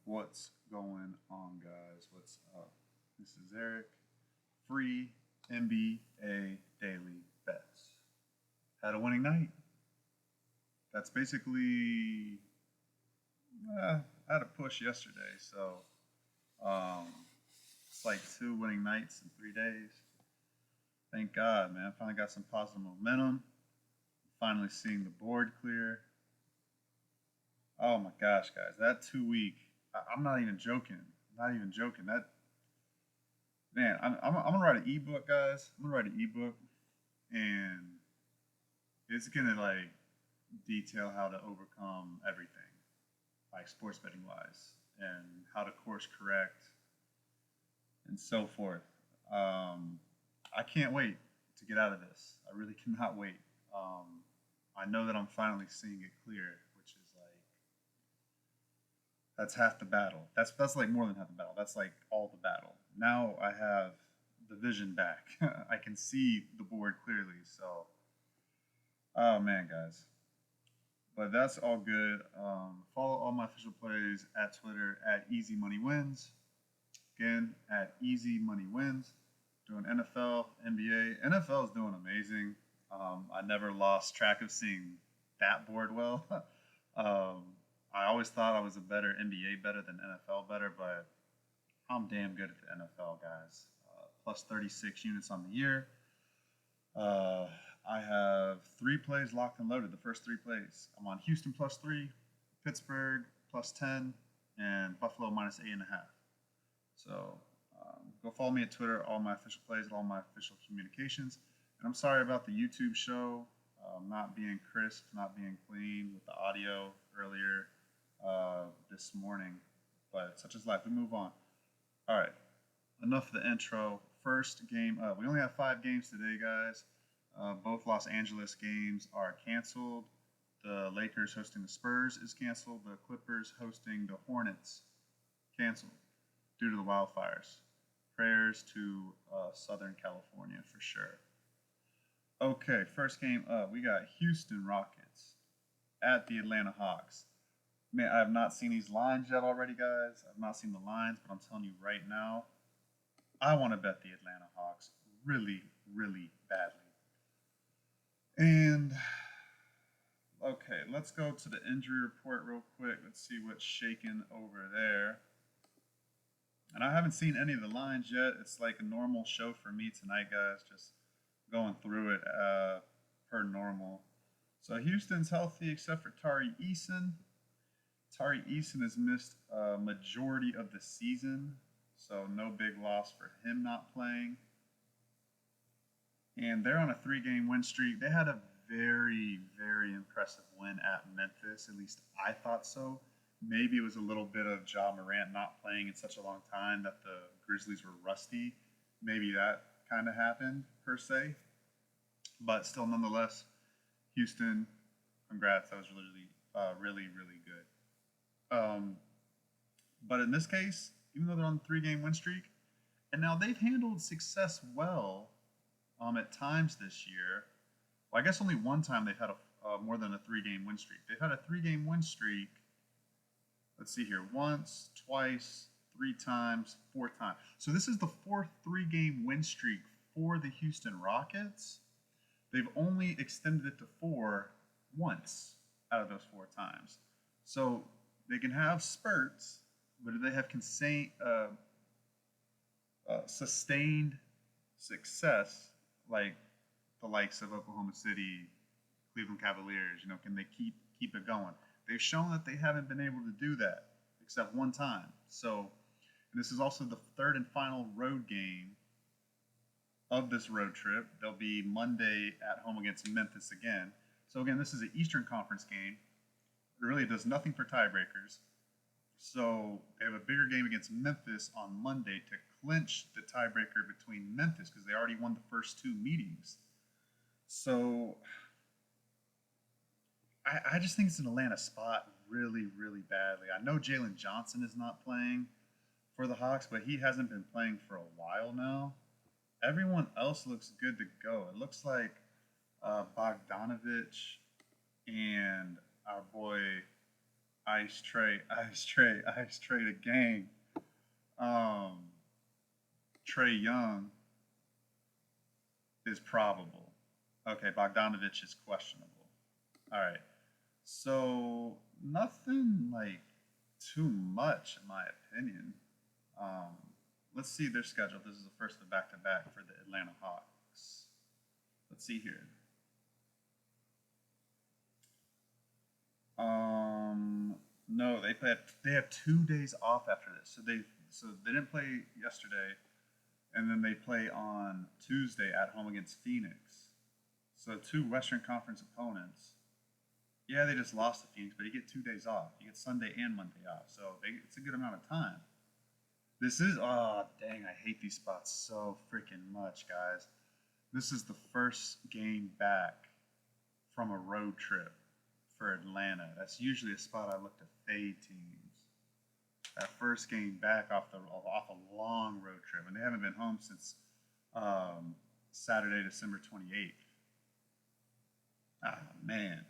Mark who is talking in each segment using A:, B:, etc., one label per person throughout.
A: What's going on, guys? What's up? This is Eric. Free NBA Daily Bets. Had a winning night. That's basically. I had a push yesterday, so um, it's like 2 winning nights in 3 days. Thank God, man. Finally got some positive momentum. Finally seeing the board clear. Oh my gosh, guys, that 2 week. I'm not even joking. Not even joking. That man, I'm gonna write an ebook, guys. I'm gonna write an ebook, and it's gonna like detail how to overcome everything, like sports betting wise, and how to course correct, and so forth. I can't wait to get out of this. I really cannot wait. I know that I'm finally seeing it clear, which is like that's half the battle. That's like more than half the battle. That's like all the battle. Now I have the vision back. I can see the board clearly. So, oh man, guys. But that's all good. Follow all my official plays at Twitter at Easy Money Wins. Again, at Easy Money Wins. Doing NFL, NBA. NFL is doing amazing. I never lost track of seeing that board well. I always thought I was a better NBA better than NFL better, but I'm damn good at the NFL, guys. Plus 36 units on the year. I have 3 plays locked and loaded. The first 3 plays. I'm on Houston +3, Pittsburgh +10, and Buffalo -8.5. So go follow me at Twitter, all my official plays, and all my official communications. And I'm sorry about the YouTube show not being crisp, not being clean with the audio earlier this morning. But such is life. We move on. All right. Enough of the intro. First game up. We only have 5 games today, guys. Both Los Angeles games are canceled. The Lakers hosting the Spurs is canceled. The Clippers hosting the Hornets canceled due to the wildfires. Prayers to Southern California for sure. Okay, first game up. We got Houston Rockets at the Atlanta Hawks. Man, I have not seen these lines yet already, guys. I've not seen the lines, but I'm telling you right now, I want to bet the Atlanta Hawks really, really badly. And, okay, let's go to the injury report real quick. Let's see what's shaking over there. And I haven't seen any of the lines yet. It's like a normal show for me tonight, guys. Just going through it per normal. So Houston's healthy except for Tari Eason. Tari Eason has missed a majority of the season, so no big loss for him not playing. And they're on a 3-game win streak. They had a very, very impressive win at Memphis. At least I thought so. Maybe it was a little bit of Ja Morant not playing in such a long time that the Grizzlies were rusty. Maybe that kind of happened, per se. But still, nonetheless, Houston, congrats. That was really, really good. But in this case, even though they're on the 3-game win streak, and now they've handled success well at times this year. Well, I guess only one time they've had more than a 3-game win streak. They've had a 3-game win streak. Let's see here. Once, twice, 3 times, 4 times. So this is the 4th 3-game win streak for the Houston Rockets. They've only extended it to 4 once out of those 4 times. So they can have spurts, but do they have sustained success like the likes of Oklahoma City, Cleveland Cavaliers? Can they keep it going? They've shown that they haven't been able to do that except one time. So this is also the 3rd and final road game of this road trip. They'll be Monday at home against Memphis again. So again, this is an Eastern Conference game. It really does nothing for tiebreakers. So they have a bigger game against Memphis on Monday to clinch the tiebreaker between Memphis because they already won the first 2 meetings. So I just think it's an Atlanta spot really, really badly. I know Jalen Johnson is not playing for the Hawks, but he hasn't been playing for a while now. Everyone else looks good to go. It looks like Bogdanovich and our boy Ice Trey the gang. Um, Trey Young is probable. Okay, Bogdanovich is questionable. All right. So nothing like too much in my opinion. Um, let's see their schedule. This is the first of the back to back for the Atlanta Hawks. Let's see here. No, they have 2 days off after this. So they didn't play yesterday, and then they play on Tuesday at home against Phoenix. So two Western Conference opponents. Yeah, they just lost to Phoenix, but you get 2 days off. You get Sunday and Monday off, so it's a good amount of time. This is oh dang, I hate these spots so freaking much, guys. This is the first game back from a road trip for Atlanta. That's usually a spot I look to fade teams. That first game back off a long road trip, and they haven't been home since Saturday, December 28th. Ah man.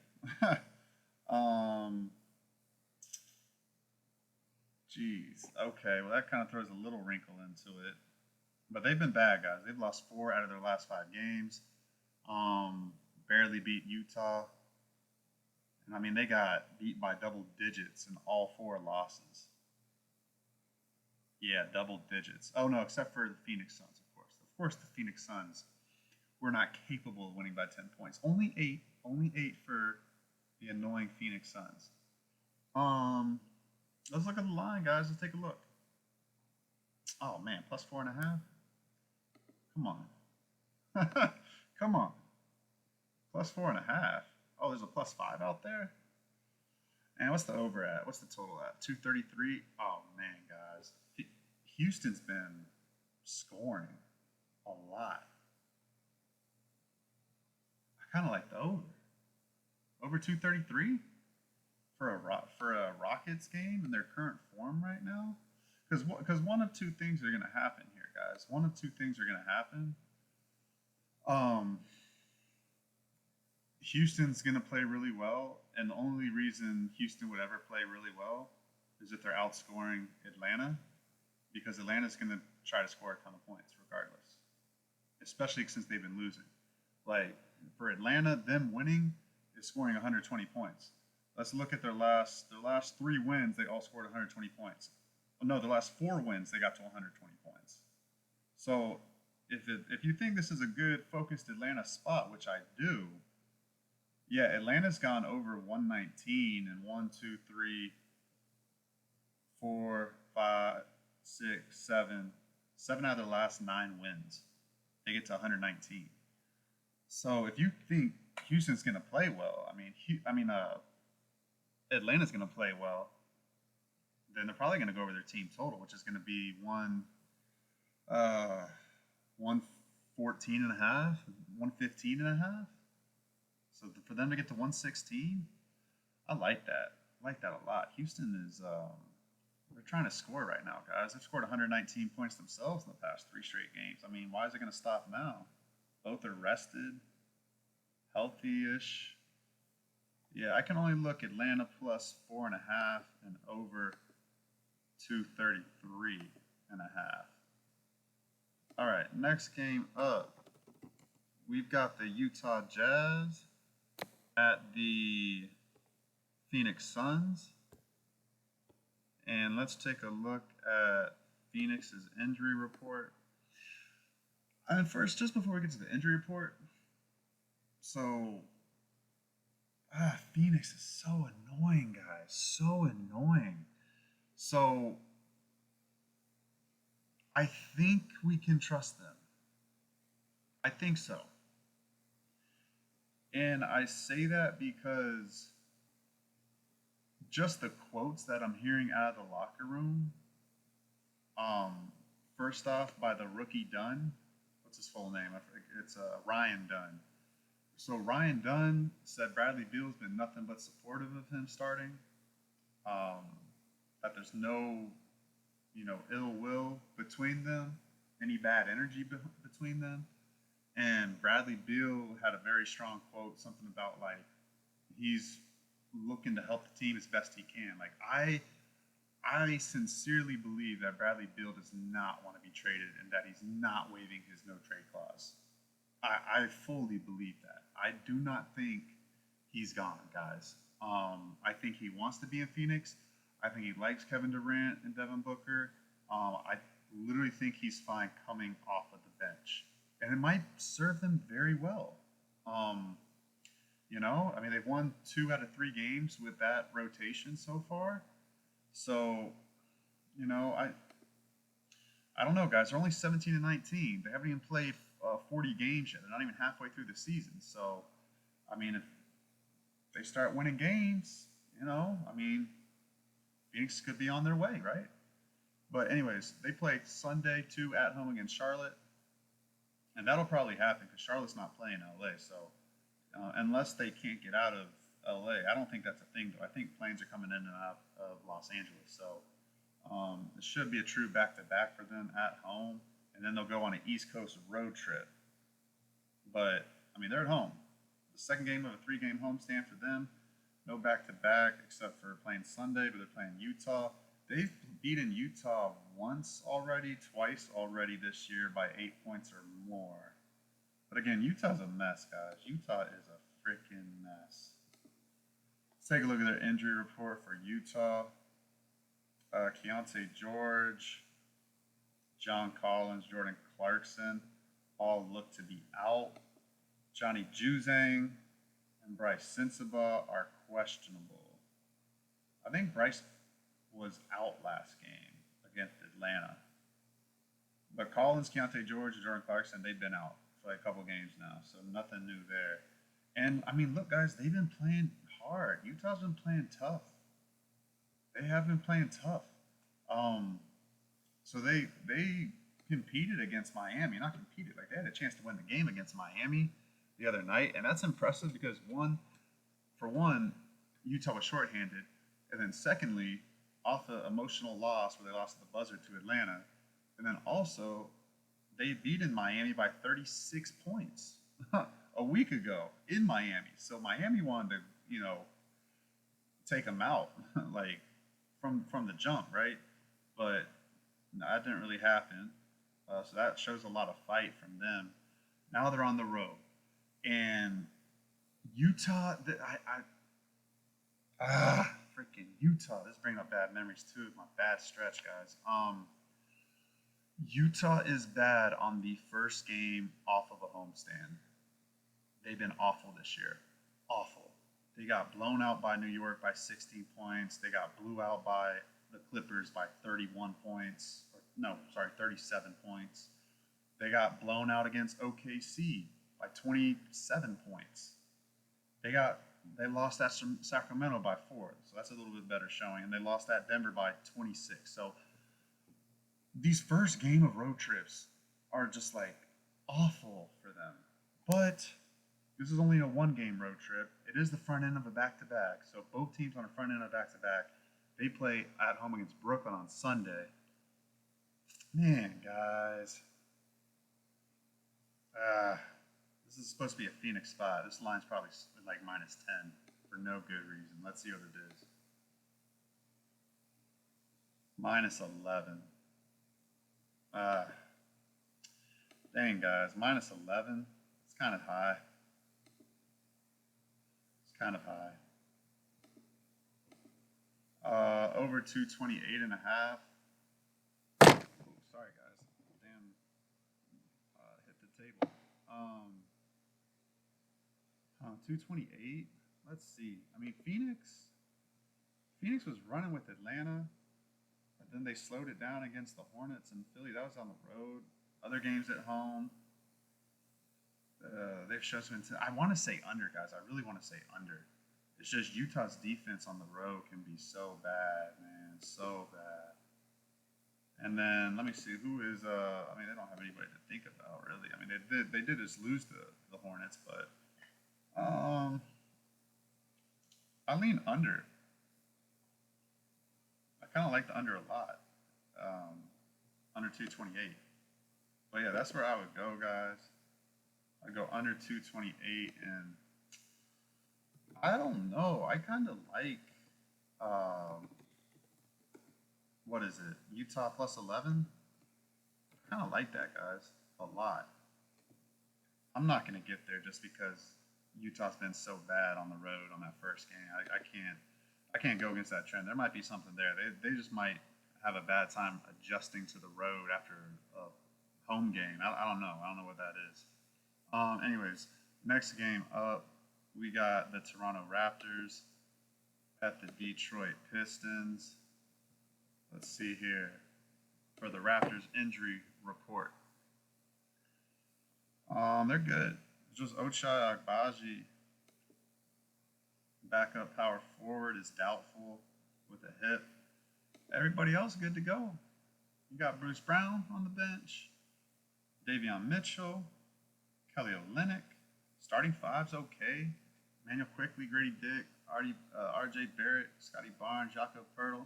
A: um, Jeez. Okay. Well, that kind of throws a little wrinkle into it. But they've been bad, guys. They've lost 4 out of their last 5 games. Barely beat Utah. And I mean, they got beat by double digits in all 4 losses. Yeah, double digits. Oh no, except for the Phoenix Suns, of course. Of course, the Phoenix Suns were not capable of winning by 10 points. Only 8. Only 8 for the annoying Phoenix Suns. Let's look at the line, guys. Let's take a look. Oh man, plus 4.5. Come on. Come on. Plus 4.5. Oh, there's a plus 5 out there. And what's the over at? What's the total at? 233. Oh man, guys. Houston's been scoring a lot. I kind of like the over. Over 233 for a Rockets game in their current form right now. Because one of two things are going to happen here, guys. One of two things are going to happen. Houston's going to play really well, and the only reason Houston would ever play really well is if they're outscoring Atlanta, because Atlanta's going to try to score a ton of points regardless, especially since they've been losing. Like, for Atlanta, them winning is scoring 120 points. Let's look at their last 3 wins. They all scored 120 points. No, the last 4 wins, they got to 120 points. So if you think this is a good focused Atlanta spot, which I do, yeah, Atlanta's gone over 119 and 1, 2, 3, 4, 5, 6, 7 out of the last 9 wins. They get to 119. So if you think Houston's going to play well, Atlanta's going to play well, then they're probably going to go over their team total, which is going to be 114 and a half, 115 and a half. So for them to get to 116, I like that. I like that a lot. Houston is they're trying to score right now, guys. They've scored 119 points themselves in the past 3 straight games. I mean, why is it going to stop now? Both are rested, healthy-ish. Yeah, I can only look Atlanta plus 4.5 and over 233.5. All right, next game up, we've got the Utah Jazz at the Phoenix Suns. And let's take a look at Phoenix's injury report. And first, just before we get to the injury report, so Phoenix is so annoying, guys. So annoying. So I think we can trust them. I think so. And I say that because just the quotes that I'm hearing out of the locker room, first off by the rookie Dunn, what's his full name? It's Ryan Dunn. So Ryan Dunn said Bradley Beal's been nothing but supportive of him starting. That there's no, ill will between them, any bad energy between them. And Bradley Beal had a very strong quote, something about like he's looking to help the team as best he can. Like I sincerely believe that Bradley Beal does not want to be traded and that he's not waiving his no trade clause. I fully believe that. I do not think he's gone, guys. I think he wants to be in Phoenix. I think he likes Kevin Durant and Devin Booker. I literally think he's fine coming off of the bench, and it might serve them very well. Um, I mean, they've won 2 out of 3 games with that rotation so far. So, you know, I I don't know, guys. They're only 17 and 19. They haven't even played 40 games yet. They're not even halfway through the season. So, I mean, if they start winning games, I mean, Phoenix could be on their way, right? But anyways, they play Sunday 2 at home against Charlotte, and that'll probably happen because Charlotte's not playing LA. So unless they can't get out of LA, I don't think that's a thing. Though I think planes are coming in and out of Los Angeles, so it should be a true back-to-back for them at home, and then they'll go on an East Coast road trip. But I mean, they're at home. The second game of a 3-game homestand for them. No back-to-back except for playing Sunday, but they're playing Utah. They've beaten Utah once already, twice already this year by 8 points or more. But again, Utah's a mess, guys. Utah is a freaking mess. Let's take a look at their injury report for Utah. Keontae George, John Collins, Jordan Clarkson all look to be out. Johnny Juzang and Bryce Sensabaugh are questionable. I think Bryce was out last game against Atlanta. But Collins, Keontae George, and Jordan Clarkson, they've been out for like a couple games now, so nothing new there. And I mean, look, guys, they've been playing hard. Utah's been playing tough. They have been playing tough. So they competed against Miami, not competed, like they had a chance to win the game against Miami the other night, and that's impressive because for one, Utah was shorthanded, and then secondly, off the emotional loss where they lost at the buzzer to Atlanta, and then also they beat in Miami by 36 points a week ago in Miami. So Miami wanted to, take them out like from the jump, right? But that didn't really happen. So that shows a lot of fight from them. Now they're on the road, and Utah. Freaking Utah. This is bringing up bad memories too. My bad stretch, guys. Utah is bad on the first game off of a homestand. They've been awful this year. Awful. They got blown out by New York by 16 points. They got blew out by the Clippers by 31 points. 37 points. They got blown out against OKC by 27 points. They lost at Sacramento by 4, so that's a little bit better showing. And they lost at Denver by 26. So these first game of road trips are just like awful for them. But this is only a 1-game road trip. It is the front end of a back-to-back. So both teams on the front end of back-to-back, they play at home against Brooklyn on Sunday. Man, guys. This is supposed to be a Phoenix spot. This line's probably like -10 for no good reason. Let's see what it is. -11. Dang, guys. -11. It's kind of high. It's kind of high. Over 228.5. Oh, sorry, guys. Damn. Hit the table. 228. Let's see. I mean, Phoenix was running with Atlanta, but then they slowed it down against the Hornets and Philly. That was on the road. Other games at home. They've shown some. I want to say under, guys. I really want to say under. It's just Utah's defense on the road can be so bad, man, so bad. And then let me see who is. I mean, they don't have anybody to think about really. I mean, they did just lose the Hornets, but I lean under. I kind of like the under a lot. Under 228. But yeah, that's where I would go, guys. I'd go under 228, and I don't know. I kind of like, um, what is it? Utah plus 11? I kind of like that, guys, a lot. I'm not going to get there just because Utah's been so bad on the road on that first game. I can't go against that trend. There might be something there. They just might have a bad time adjusting to the road after a home game. I don't know. I don't know what that is. Anyways, next game up, we got the Toronto Raptors at the Detroit Pistons. Let's see here for the Raptors injury report. They're good. Just Ochai Agbaji, backup power forward, is doubtful with a hip. Everybody else good to go. You got Bruce Brown on the bench, Davion Mitchell, Kelly Olynyk. Starting five's okay. Manuel Quickly, Grady Dick, R.J. Barrett, Scotty Barnes, Jakob Pertl.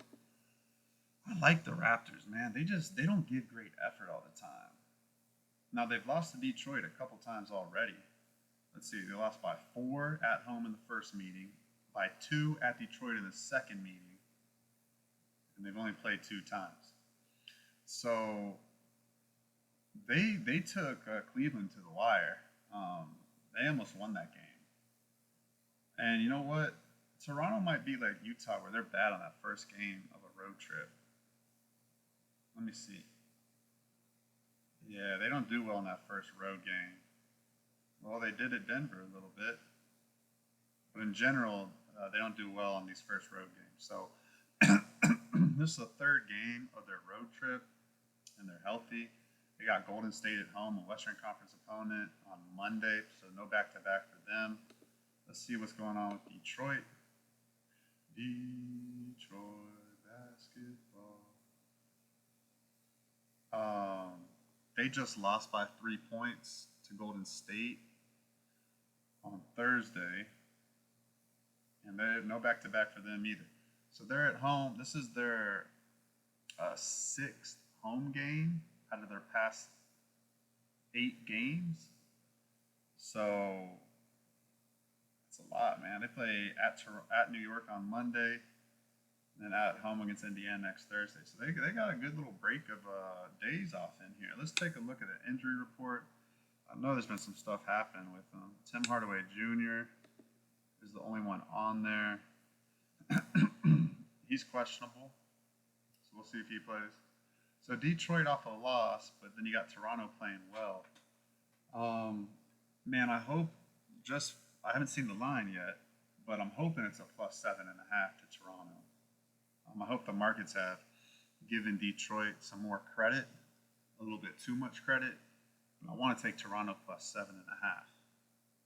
A: I like the Raptors, man. They don't give great effort all the time. Now they've lost to Detroit a couple times already. Let's see, they lost by 4 at home in the first meeting, by 2 at Detroit in the second meeting, and they've only played 2 times. So they took Cleveland to the wire. They almost won that game. And you know what? Toronto might be like Utah, where they're bad on that first game of a road trip. Let me see. Yeah, they don't do well in that first road game. Well, they did at Denver a little bit, but in general, they don't do well on these first road games. So this is the third game of their road trip, and they're healthy. They got Golden State at home, a Western Conference opponent, on Monday, so no back-to-back for them. Let's see what's going on with Detroit. Detroit basketball. They just lost by 3 points to Golden State on Thursday, and they have no back-to-back for them either. So they're at home. This is their 6th home game out of their past 8 games. So it's a lot, man. They play at New York on Monday, and then at home against Indiana next Thursday. So they got a good little break of days off in here. Let's take a look at the injury report. I know there's been some stuff happening with them. Tim Hardaway Jr. is the only one on there. He's questionable, so we'll see if he plays. So Detroit off a loss, but then you got Toronto playing well. Man, I haven't seen the line yet, but I'm hoping it's a plus 7.5 to Toronto. I hope the markets have given Detroit some more credit, a little bit too much credit. I want to take Toronto plus 7.5.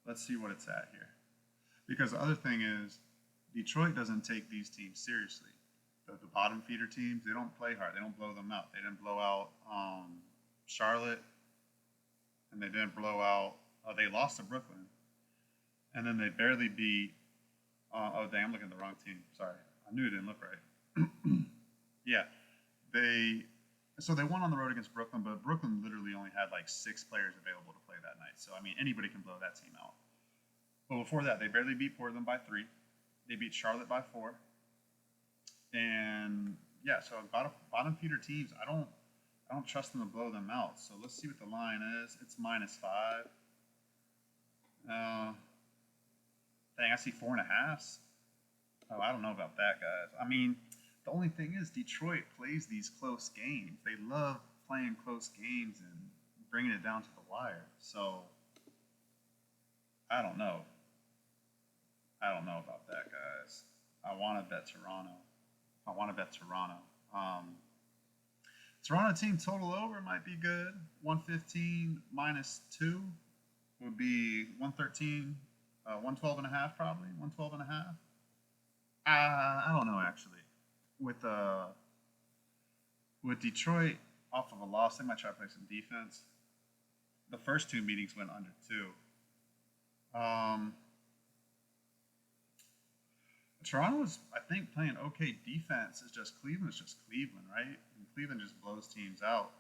A: Let's see what it's at here. Because the other thing is, Detroit doesn't take these teams seriously. The bottom feeder teams, they don't play hard. They don't blow them out. They didn't blow out Charlotte, and they didn't blow out. They lost to Brooklyn, and then they barely beat. Oh, dang! I'm looking at the wrong team. Sorry, I knew it didn't look right. Yeah, so they won on the road against Brooklyn, but Brooklyn literally only had like 6 players available to play that night. So I mean, anybody can blow that team out. But before that, they barely beat Portland by 3. They beat Charlotte by 4. And yeah, so bottom feeder teams, I don't trust them to blow them out. So let's see what the line is. It's -5. Dang, I see 4.5s. Oh, I don't know about that, guys. I mean, the only thing is Detroit plays these close games. They love playing close games and bringing it down to the wire. So I don't know. I don't know about that, guys. I want to bet Toronto. Toronto team total over might be good. 115 -2 would be 113, 112.5 probably. 112.5. I don't know actually. With Detroit off of a loss, they might try to play some defense. The first 2 meetings went under 2. Toronto is, I think, playing okay defense. It's just Cleveland's just Cleveland, right? And Cleveland just blows teams out.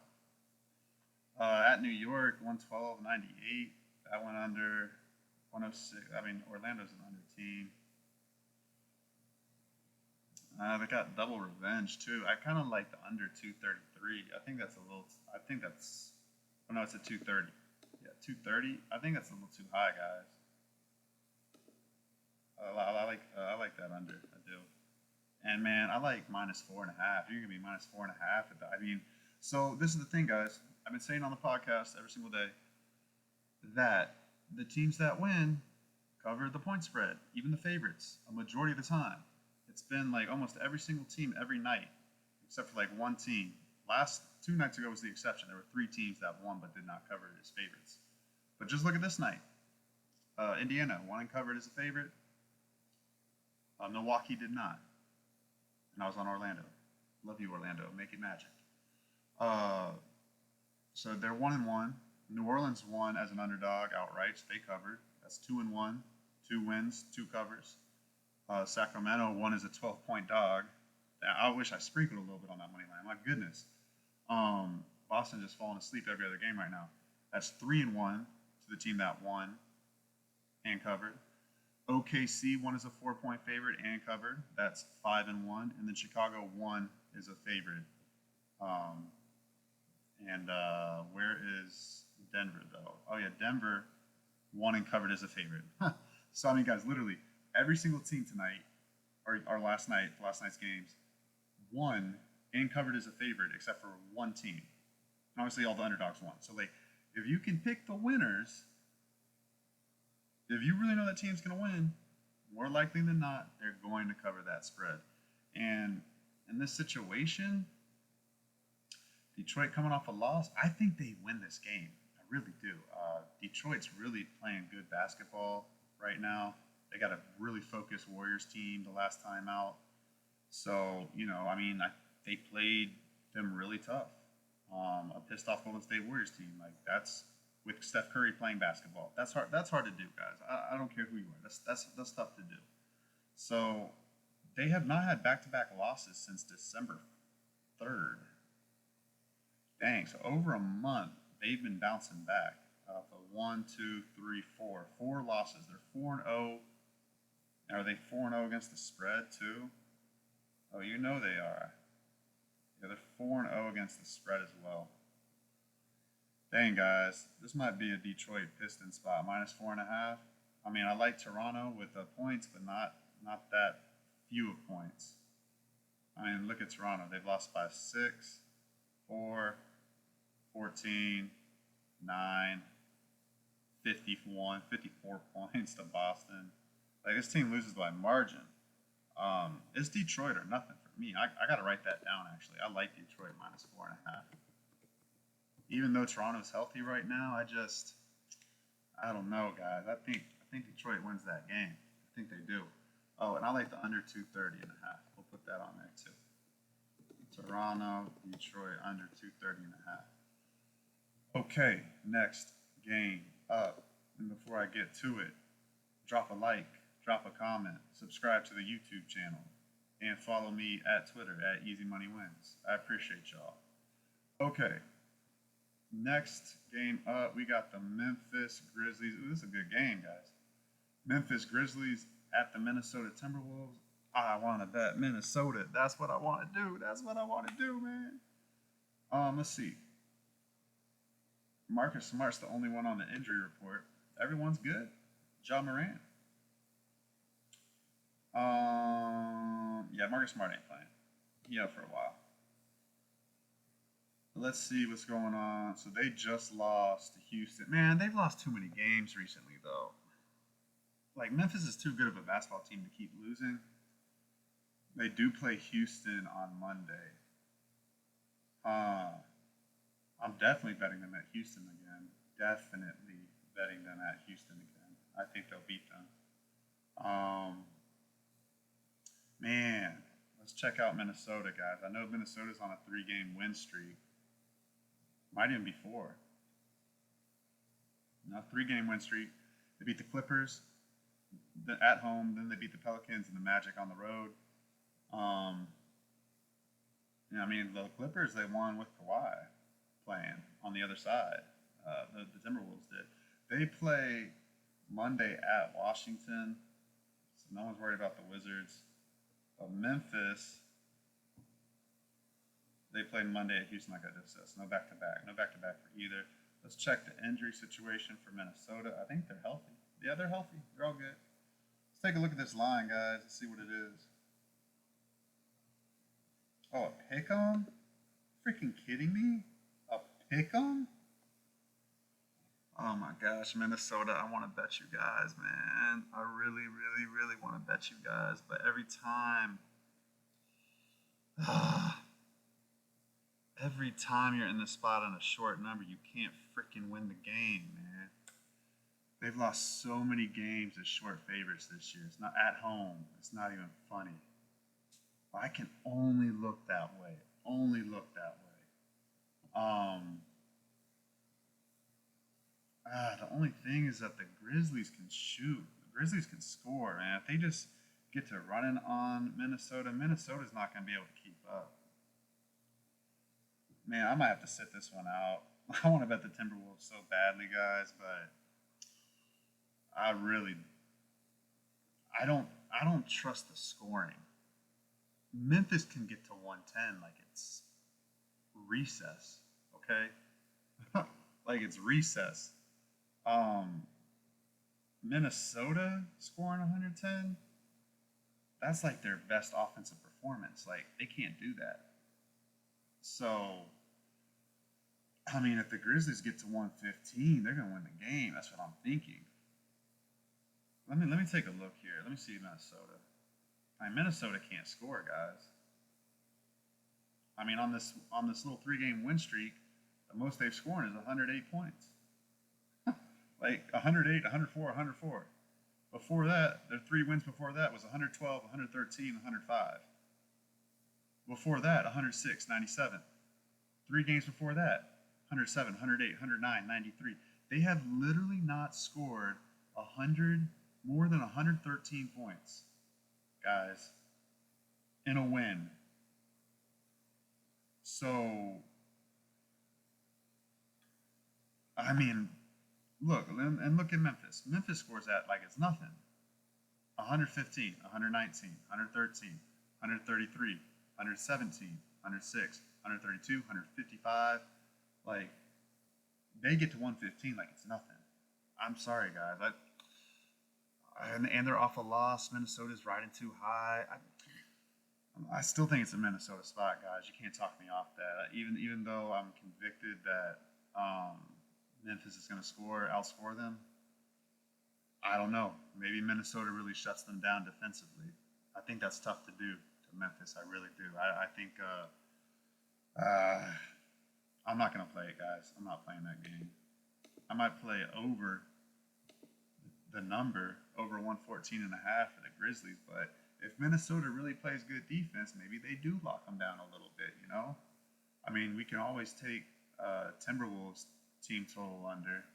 A: At New York, 112-98. That went under 106. I mean, Orlando's an under team. They got double revenge too. I kind of like the under 233. I think that's a little. I think that's. Oh no, it's a 230. Yeah, 230. I think that's a little too high, guys. I like that under. I do. And man, I like -4.5. You're gonna be -4.5. I mean, so this is the thing, guys. I've been saying on the podcast every single day that the teams that win cover the point spread, even the favorites, a majority of the time. It's been like almost every single team every night, except for like one team. Last 2 nights ago was the exception. There were 3 teams that won but did not cover it as favorites. But just look at this night. Indiana won and covered as a favorite. Milwaukee did not, and I was on Orlando. Love you, Orlando. Make it magic. Uh, so they're 1-1. New Orleans won as an underdog outright. So they covered. That's 2-1, 2 wins, 2 covers. Sacramento won as a 12-point dog. I wish I sprinkled a little bit on that money line. My goodness. Boston just falling asleep every other game right now. That's 3-1 to the team that won and covered. OKC won as a 4-point favorite and covered. That's 5-1, and then Chicago won as a favorite. Where is Denver though? Oh yeah, Denver won and covered as a favorite. So I mean, guys, literally every single team tonight, or last night's games, won and covered as a favorite except for one team. And obviously, all the underdogs won. So like, if you can pick the winners, if you really know that team's going to win, more likely than not, they're going to cover that spread. And in this situation, Detroit coming off a loss, I think they win this game. I really do. Detroit's really playing good basketball right now. They got a really focused Warriors team the last time out. So, I mean, they played them really tough. A pissed off Golden State Warriors team. Like, that's with Steph Curry playing basketball. That's hard to do, guys. I don't care who you are. That's tough to do. So they have not had back-to-back losses since December 3rd. Dang, so over a month, they've been bouncing back. For 1, 2, 3, 4. 4 losses. They're 4-0. Are they 4-0 against the spread, too? Oh, you know they are. Yeah, they're 4-0 against the spread as well. Dang, guys. This might be a Detroit Pistons spot. -4.5. I mean, I like Toronto with the points, but not that few of points. I mean, look at Toronto. They've lost by 6, 4, 14, 9, 51, 54 points to Boston. Like, this team loses by margin. It's Detroit or nothing for me. I got to write that down, actually. I like Detroit -4.5. Even though Toronto's healthy right now, I don't know, guys. I think Detroit wins that game. I think they do. Oh, and I like the under 230.5. We'll put that on there, too. Toronto, Detroit, under 230.5. Okay, next game up. And before I get to it, drop a like, drop a comment, subscribe to the YouTube channel, and follow me at Twitter at EasyMoneyWins. I appreciate y'all. Okay, next game up, we got the Memphis Grizzlies. Ooh, this is a good game, guys. Memphis Grizzlies at the Minnesota Timberwolves. I want to bet Minnesota. That's what I want to do. That's what I want to do, man. Let's see. Marcus Smart's the only one on the injury report. Everyone's good. Ja Morant. Yeah, Marcus Smart ain't playing. He out for a while. Let's see what's going on. So they just lost to Houston. Man, they've lost too many games recently, though. Like, Memphis is too good of a basketball team to keep losing. They do play Houston on Monday. I'm definitely betting them at Houston again. Definitely betting them at Houston again. I think they'll beat them. Man, let's check out Minnesota, guys. I know Minnesota's on a 3-game win streak. Might even be 4. No, 3-game win streak. They beat the Clippers at home, then they beat the Pelicans and the Magic on the road. I mean, the Clippers, they won with Kawhi playing on the other side. The Timberwolves did. They play Monday at Washington, so no one's worried about the Wizards. But Memphis, they played Monday at Houston, like I just said. So no back to back. No back to back for either. Let's check the injury situation for Minnesota. I think they're healthy. Yeah, they're healthy. They're all good. Let's take a look at this line, guys. Let's see what it is. Oh, a pick 'em? Freaking kidding me? A pick 'em? Oh my gosh, Minnesota, I want to bet you guys, man. I really, really, really want to bet you guys. But every time, every time you're in the spot on a short number, you can't freaking win the game, man. They've lost so many games as short favorites this year. It's not at home. It's not even funny. I can only look that way. Only look that way. The only thing is that the Grizzlies can shoot. The Grizzlies can score, man. If they just get to running on Minnesota, Minnesota's not going to be able to keep up. Man, I might have to sit this one out. I want to bet the Timberwolves so badly, guys, but I don't trust the scoring. Memphis can get to 110 like it's recess, okay? Like it's recess. Minnesota scoring 110, that's like their best offensive performance. Like they can't do that. So, I mean, if the Grizzlies get to 115, they're gonna win the game. That's what I'm thinking. Let me take a look here. Let me see Minnesota. I mean, Minnesota can't score, guys. I mean, on this little 3-game win streak, the most they've scored is 108 points. Like 108, 104, 104. Before that, their 3 wins before that was 112, 113, 105. Before that, 106, 97. 3 games before that, 107, 108, 109, 93. They have literally not scored more than 113 points, guys, in a win. So, I mean, look at Memphis. Memphis scores that like it's nothing. 115, 119, 113, 133, 117, 106, 132, 155. Like they get to 115 like it's nothing. I'm sorry, guys. And they're off a loss. Minnesota's riding too high. I still think it's a Minnesota spot, guys. You can't talk me off that. Even though I'm convicted that Memphis is going to outscore them. I don't know. Maybe Minnesota really shuts them down defensively. I think that's tough to do to Memphis. I really do. I think I'm not going to play it, guys. I'm not playing that game. I might play over the number, over 114 and a half for the Grizzlies, but if Minnesota really plays good defense, maybe they do lock them down a little bit, you know? I mean, we can always take Timberwolves team total under,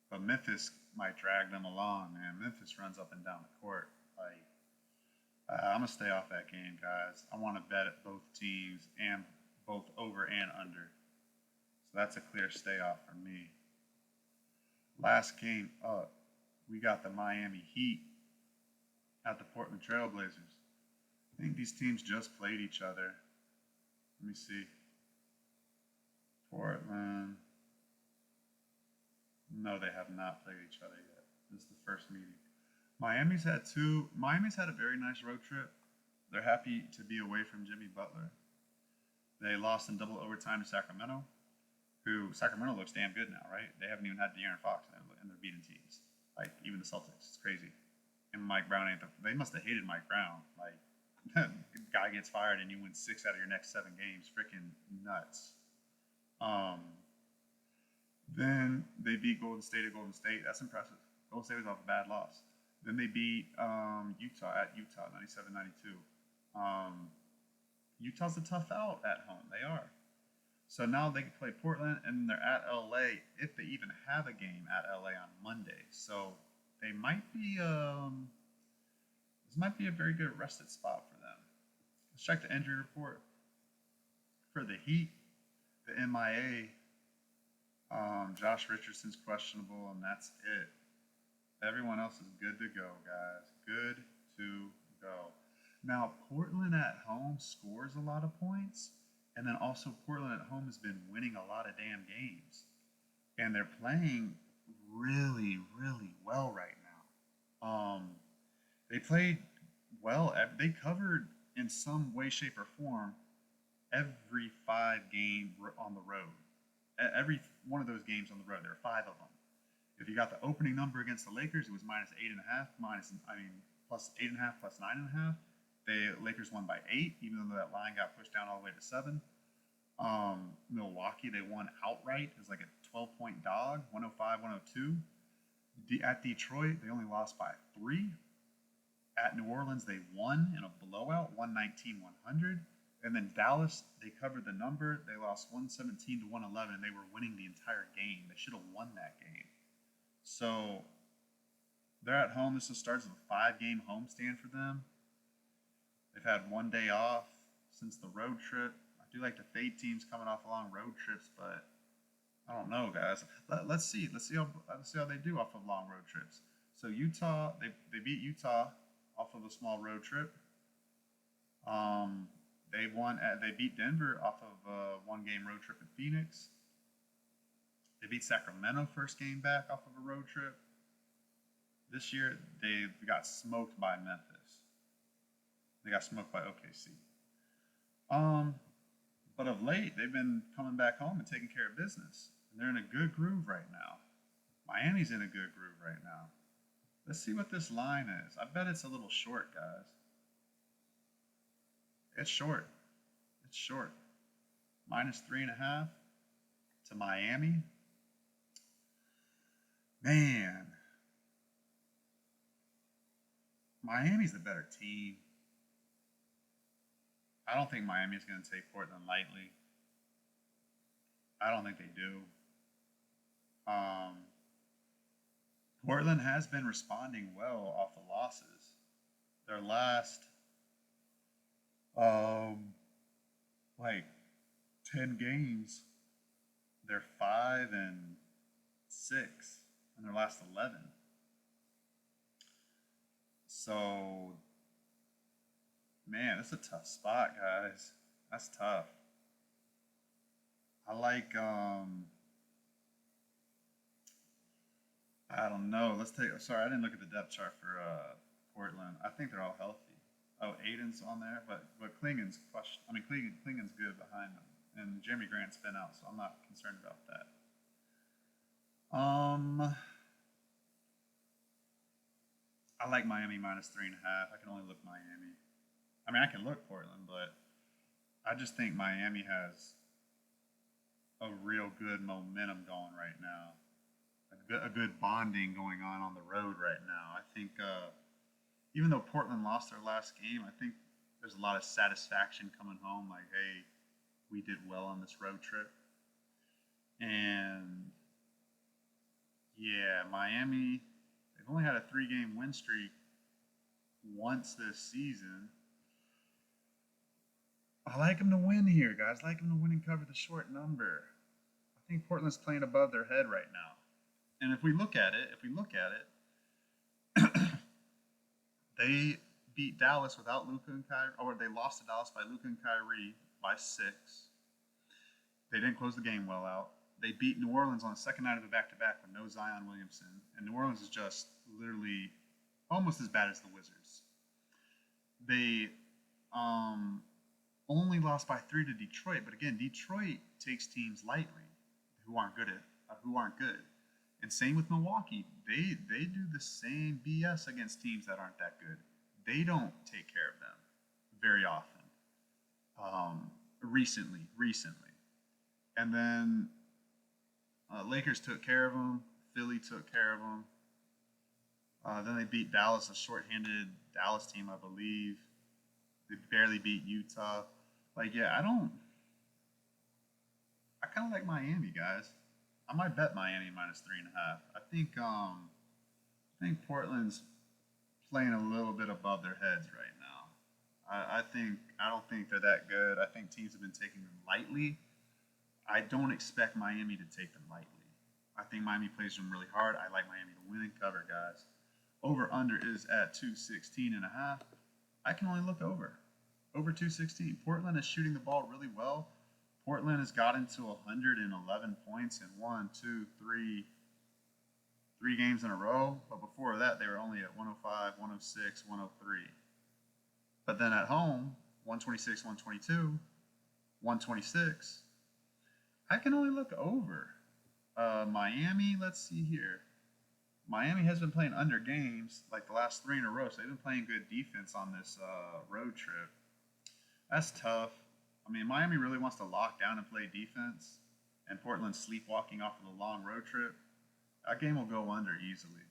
A: but Memphis might drag them along, man. Memphis runs up and down the court. Like, I'm going to stay off that game, guys. I want to bet at both teams and both over and under. So that's a clear stay off for me. Last game up, we got the Miami Heat at the Portland Trailblazers. I think these teams just played each other. Let me see. Portland. No, they have not played each other yet. This is the first meeting. Miami's had a very nice road trip. They're happy to be away from Jimmy Butler. They lost in double overtime to Sacramento, Sacramento looks damn good now, right? They haven't even had De'Aaron Fox, and they're beating teams. Like, even the Celtics. It's crazy. And Mike Brown they must have hated Mike Brown. Like, guy gets fired and you win 6 out of your next 7 games. Freaking nuts. Then they beat Golden State at Golden State. That's impressive. Golden State was off a bad loss. Then they beat Utah at Utah, 97-92. Utah's a tough out at home. They are. So now they can play Portland, and they're at LA if they even have a game at LA on Monday. So they might be this might be a very good rested spot for them. Let's check the injury report for the Heat. The MIA, Josh Richardson's questionable, and that's it. Everyone else is good to go, guys. Good to go. Now, Portland at home scores a lot of points, and then also Portland at home has been winning a lot of damn games, and they're playing really, really well right now. They played well. They covered in some way, shape, or form every 5 game on the road. Every one of those games on the road, there are 5 of them. If you got the opening number against the Lakers, it was -8.5, plus 8.5, plus 9.5. The Lakers won by 8, even though that line got pushed down all the way to 7. Milwaukee, they won outright as like a 12-point dog, 105, 102. At Detroit, they only lost by 3. At New Orleans, they won in a blowout, 119, 100. And then Dallas, they covered the number. They lost 117 to 111. They were winning the entire game. They should have won that game. So they're at home. This starts with a 5-game homestand for them. They've had 1 day off since the road trip. I do like to fade teams coming off long road trips, but I don't know, guys. Let's see. Let's see how they do off of long road trips. So Utah, they beat Utah off of a small road trip. They beat Denver off of a 1-game road trip in Phoenix. They beat Sacramento first game back off of a road trip. This year they got smoked by Memphis. They got smoked by OKC. But of late they've been coming back home and taking care of business. And they're in a good groove right now. Miami's in a good groove right now. Let's see what this line is. I bet it's a little short, guys. It's short. It's short. -3.5 to Miami. Man. Miami's the better team. I don't think Miami's going to take Portland lightly. I don't think they do. Portland has been responding well off the losses. Their last, like 10 games, they're 5-6 in their last 11. So, man, it's a tough spot, guys. That's tough. I like, I don't know. Sorry, I didn't look at the depth chart for Portland. I think they're all healthy. Oh, Aiden's on there, but Klingen's Klingen's good behind them, and Jeremy Grant's been out, so I'm not concerned about that. I like Miami -3.5. I can only look Miami. I mean, I can look Portland, but I just think Miami has a real good momentum going right now. A good bonding going on the road right now. I think even though Portland lost their last game, I think there's a lot of satisfaction coming home. Like, hey, we did well on this road trip. And yeah, Miami, they've only had a 3-game win streak once this season. I like them to win here, guys. I like them to win and cover the short number. I think Portland's playing above their head right now. And if we look at it, they beat Dallas without Luka and Kyrie, or they lost to Dallas by Luka and Kyrie by 6. They didn't close the game well out. They beat New Orleans on the second night of the back-to-back with no Zion Williamson. And New Orleans is just literally almost as bad as the Wizards. They only lost by 3 to Detroit, but again, Detroit takes teams lightly who aren't good. And same with Milwaukee. They do the same BS against teams that aren't that good. They don't take care of them very often. Recently. And then Lakers took care of them. Philly took care of them. Then they beat Dallas, a shorthanded Dallas team, I believe. They barely beat Utah. Like, yeah, I kind of like Miami, guys. I might bet Miami -3.5. I think Portland's playing a little bit above their heads right now. I don't think they're that good. I think teams have been taking them lightly. I don't expect Miami to take them lightly. I think Miami plays them really hard. I like Miami to win and cover, guys. Over under is at 216.5. I can only look over. Over 216. Portland is shooting the ball really well. Portland has gotten to 111 points in three games in a row. But before that, they were only at 105, 106, 103. But then at home, 126, 122, 126. I can only look over. Miami, let's see here. Miami has been playing under games like the last three in a row, so they've been playing good defense on this road trip. That's tough. I mean, Miami really wants to lock down and play defense, and Portland's sleepwalking off of the long road trip. That game will go under easily.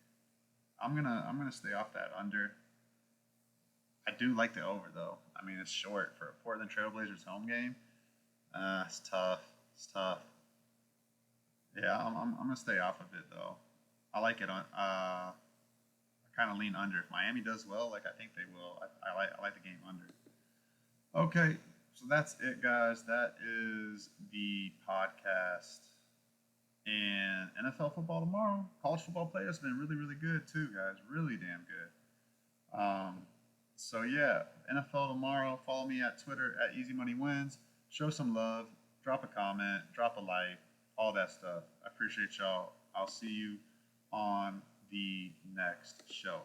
A: I'm gonna stay off that under. I do like the over though. I mean, it's short for a Portland Trailblazers home game. It's tough. It's tough. Yeah, I'm gonna stay off of it though. I like it on. I kind of lean under. If Miami does well, like I think they will, I like the game under. Okay, so that's it, guys. That is the podcast. And NFL football tomorrow. College football play has been really, really good too, guys. Really damn good. So yeah, NFL tomorrow. Follow me at Twitter at Easy Money Wins. Show some love. Drop a comment. Drop a like. All that stuff. I appreciate y'all. I'll see you on the next show.